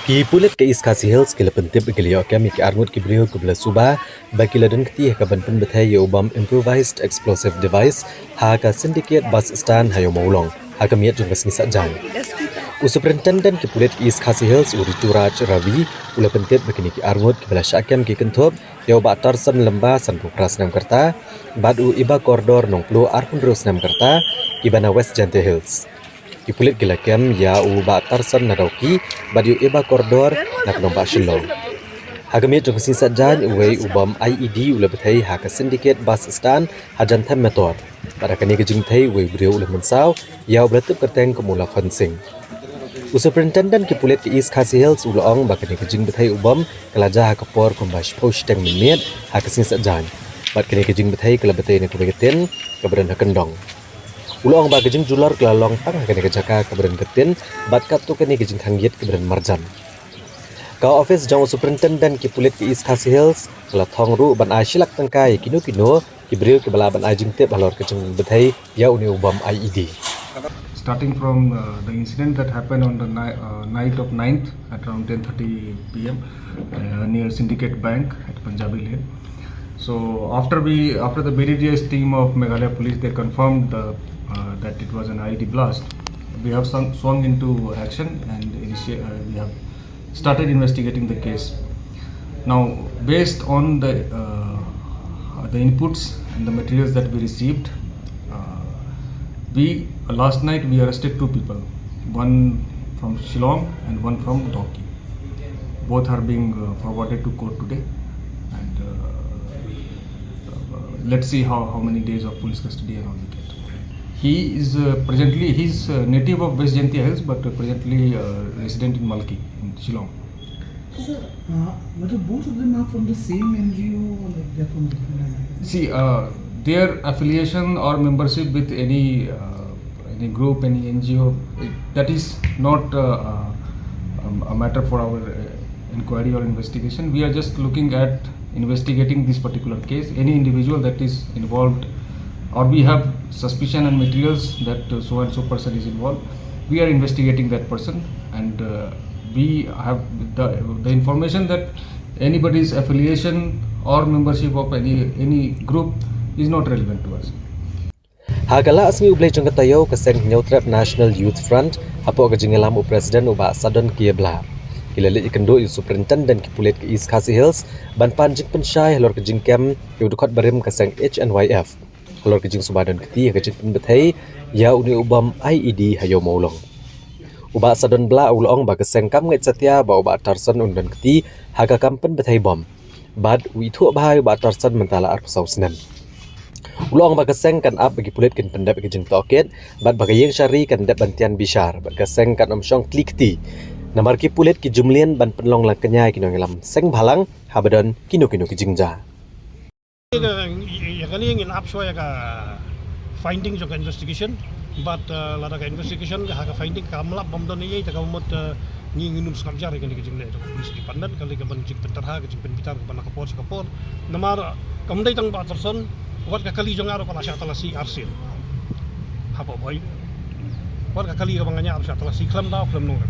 Ki pulit ke Iskasi Hills ke lepentip ke liok kami ke armut ke beliau ke belah subah bagi ladan ketih ke ban penbetai ya ubam improvised explosive device ha ka syndicate bus stand hayo maulong ha ka miat jung ngisak jan. Superintendent ke pulit ke Iskasi Hills uri Turaj Ravi ula pentip begini ke armut ke belah syakam ke kentop ya ubak tarsan lembah san pras nam kerta badu iba koridor nong plu arpun terus nam kerta ibana West Jante Hills. Ipulit gilakem ya u ba tarsan nadauki badiu eba koridor nak nomba shilong. Hagamit jong sin sajan uwei ubam IED ula betai ha ka syndicate bus stand hajan tham motor. Pada kani ke jing thai uwei brio ula mensau ya belatip kerteng kemula fencing. Superintendent ki pulit ki East Khasi Hills ulong ba kani ke jing betai ubam kelaja ha kapor kombash post teng minit ha ka sin sajan. Bat kani ke jing betai kala betai ne kubegetin keberan ha kendong. Ulang ba gejing jular kelalong tang kene kejaka keberan ketin bat kat tu kene gejing kanggit keberan marjan. Kau office jang superintendent ki pulit ki East Khasi Hills kala thong ru ban ai silak tangkai kino ki brio ki bala ban ai jing te balor kejing bethai ya uni ubam IED. Starting from the incident that happened on the night of 9th at around 10:30 p.m. Near Syndicate Bank at Punjabi Lane. So after the BDGS team of Meghalaya Police, they confirmed that it was an IED blast. We have swung into action and we have started investigating the case. Now, based on the inputs and the materials that we received, last night we arrested two people, one from Shillong and one from Dauki. Both are being forwarded to court today, and let's see how many days of police custody and all we get. He is presently native of West Jantia Hills, but presently resident in Malki in Shillong. Sir, whether both of them are from the same NGO or like they're from different NGOs? See, their affiliation or membership with any group, any NGO, that is not a matter for our inquiry or investigation. We are just looking at investigating this particular case. Any individual that is involved, or we have suspicion and materials that so and so person is involved, we are investigating that person, and we have the information that anybody's affiliation or membership of any group is not relevant to us. Hagala asmi ublay jong katayo kaseng Neutrap National Youth Front hapo kajingalam u president uba sadon kiebla. Kilali ikendo yu superintendent ki pulit ki East Khasi Hills ban panjing pensyai halor kajing kem yu dukot barim kaseng HNYF. Halor kajing subadan keti kajing penbetai ya uni ubam IED hayo maulong. Uba sadon bla ulong ba kaseng kam ngait satya ba uba tarsan undan keti haga kam penbetai bom. Bad uithu bahai uba tarsan mentala arpsau senen. Ulong ba kaseng kan up bagi pulit kan pendap kajing toket bad bagayeng syari kan dap bantian bishar bad kaseng kan omsyong klikti. Namar ki pulit ki jumlian ban penlong lang kenyai kino ngelam seng balang habadon kino ki jingja. Ya kali ingin up so ya ka findings of investigation, but lada ka investigation ka finding ka melap bamdon ni ta ka mot ni nginum skam jar kan ki jingle to polis department kali ka ban jing pentarha ka jing penbitar ka ban ka por namar kamdai tang ba person wat ka kali jong aro ka sya talasi arsil hapo boy wat ka kali ka banganya arsil talasi klam daw klam nong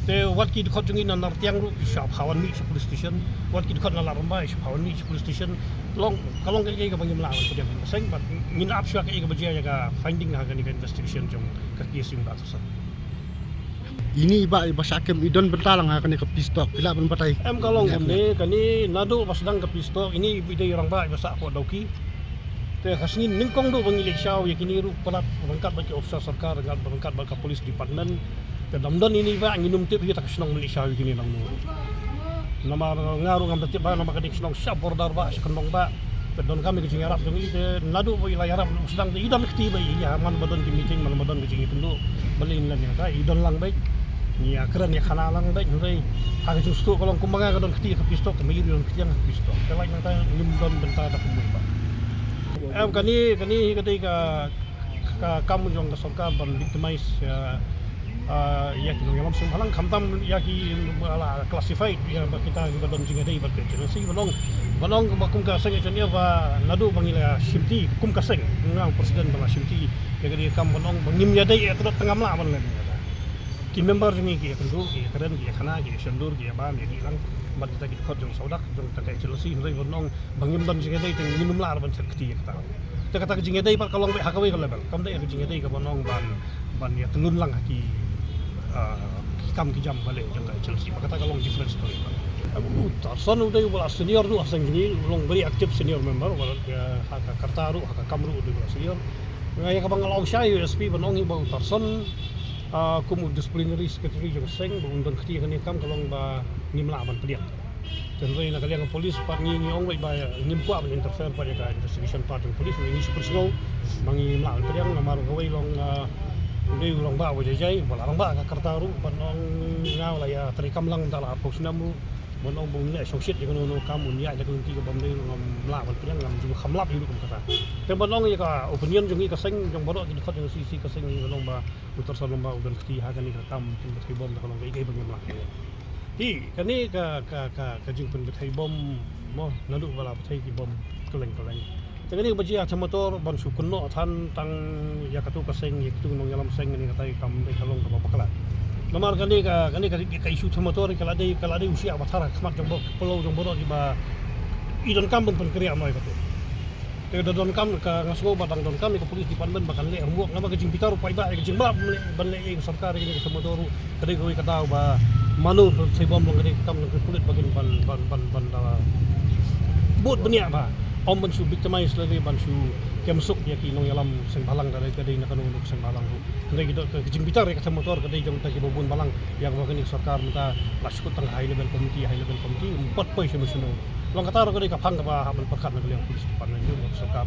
te wat ki khot jong in nar tiang ru shop hawan mi police station wat ki khot na laramba shop hawan mi police station long kalong ka bangim lawan ko dia seng but min up shwa ka bajia ya ka finding ha ka ni ka investigation jong ka case yung ba sa ini iba sakem idon bentalang ha kani ke pistok pila ban patai em kalong kani nado pasdang ka pistok ini bidai orang ba basa ko dauki te hasnin ningkong do bang ilisyaw ya kini ru palat bangkat bagi officer sarkar dengan bangkat bagi police department ke damdan ini ba nginum tip kita kasnong ilisyaw kini nang no nama ngaru ngam tip ba nama kadik snong syap bordar ba sekenong ba don kami ke jingarap jong ite nado bo ila yarap sedang de idam kti ba ya man badon ki meeting man badon ke jingi pendu balin lan ya ka idon lang baik ya keren ya kana lang baik ngai ha justu kalau kumbaga ka don kti ka pistok ka miri don kti ang pistok ka lain nang ta lim don benta da kumui ba em kani ketika kamu jong ka sorka ban victimize ya kino yang langsung halang kamtam ya ki ala classified ya kita badon jinga dei ba ke si balong bakum ka seng chen ya ba nadu bangila shimti kum ka seng ngang presiden bala shimti ya kadi kam balong bangim ya dei etro tengah mla ban ki member jeng ki kendu ki keren ki khana ki sendur ki ba mi ki lang ban kita ki khot jong saudak jong ta kai Chelsea rei bonong bangim ban jeng dei teng minum lar ban cer kti ta ta kata jeng dei par kalong be hakawe ka level kam dei jeng dei ka bonong ban ya tenun lang ki kam ki jam bale jong kai Chelsea kata kalong different story Tarson udah wala senior tu asang gini long beri aktif senior member wala haka kartaru haka kamru udah senior ngaya kabang law syai USP banong ibang Tarson kumu disciplinary secretary jeng seng undang khti kan kam kalong ba nimla ban pediak tenrei na kaliang polis pat ni ong ba nimpa ban interfere pa ka investigation part ng polis ni super slow mangi nimla ban pediak namar gawai long udah long ba wajai wala long ba ka kartaru banong ngaw la ya terikam lang dala apos namu bonong bung ni associate dengan ono kamu ni ada kelenti ke bamde ngam la ban pediang ngam juga khamlap hidup kata te bonong ya ka opinion jong ka seng jong bodo di khot jong sisi ka seng bonong ba utar sa lomba udan khti ha kan ka kam tin thai bom da kalong kai bang la hi kan ni ka jing pun thai bom mo nadu bala thai ki bom keleng te ni baji a motor ban su kunno than tang ya ka tu ka seng ya tu nong yalam seng ni ka tai kam dei kalong ka bakala nomor kani ka isu motor kala dei usia batara khmat jong pulau jong bodo di ba idon kam pun kriya noi ka tu te don kam ka ngaso batang don kam ka polis department bakan le ambuak ngaba ka jing pitar pai ba ka jing bab ban le ing sarkar ni ka motor kadai goi ka tau ba manu sei bom long kadai kam ka kulit bagin ban da bot benia ba om ban su victimize lagi ban su kemsuk ya ki nong yalam seng balang dari kadai na kanung seng balang tu kadai kita ka jing pitar ka motor kadai jong ta ki bobun balang yang bakan ni sarkar mata laskut tang high level committee empat poin semua long kata kadai ka phang ka ba ban pakat na kaliang polis department ni sarkar